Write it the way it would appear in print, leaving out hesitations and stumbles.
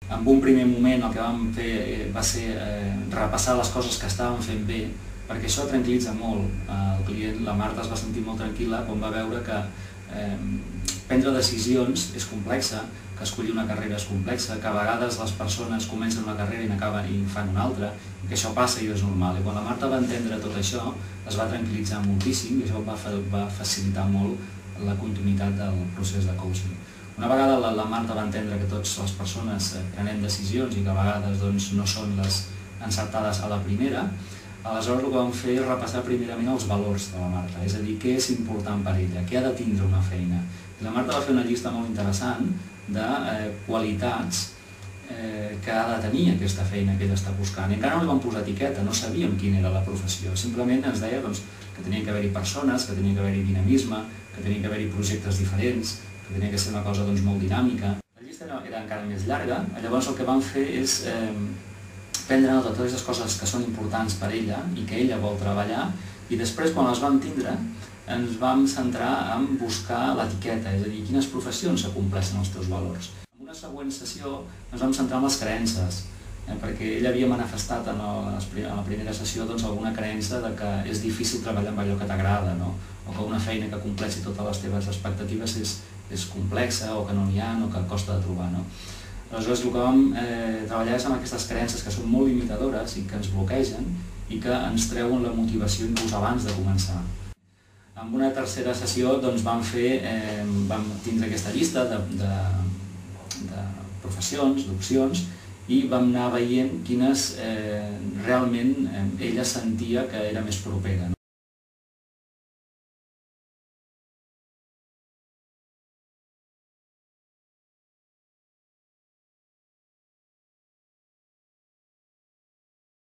En un primer moment el que vam fer va ser repassar les coses que estàvem fent bé, perquè això tranquil·litza molt el client. La Marta es va sentir molt tranquil·la quan va veure que prendre decisions és complexa, que escollir una carrera és complexa, que a vegades les persones comencen una carrera i n'acaben i fan una altra, que això passa i és normal. I quan la Marta va entendre tot això, es va tranquil·litzar moltíssim i això va facilitar molt la continuïtat del procés de coaching. Una vegada la Marta va entendre que totes les persones prenem decisions i que a vegades no són les encertades a la primera, aleshores el que vam fer és repassar primerament els valors de la Marta, és a dir, què és important per ella, què ha de tindre una feina. I la Marta va fer una llista molt interessant de qualitats que ha de tenir aquesta feina que ella està buscant. I encara no li vam posar etiqueta, no sabíem quina era la professió, simplement ens deia que tenien que haver-hi persones, que tenia que haver-hi dinamisme, que tenien que haver-hi projectes diferents, que tenia que ser una cosa molt dinàmica. La llista era encara més llarga, llavors el que vam fer és prendre nota de totes les coses que són importants per ella i que ella vol treballar, i després, quan les vam tindre, ens vam centrar en buscar l'etiqueta, és a dir, quines professions acompleixen els teus valors. En una següent sessió ens vam centrar en les creences, perquè ella havia manifestat en la primera sessió alguna creença de que és difícil treballar amb allò que t'agrada, o que una feina que compleixi totes les teves expectatives és complexa, o que no n'hi ha, o que costa de trobar. Aleshores, el que vam treballar és amb aquestes creences que són molt limitadores i que ens bloquegen i que ens treuen la motivació inclús abans de començar. En una tercera sessió vam tindre aquesta llista de professions, d'opcions, i vam anar veient quines realment ella sentia que era més propera.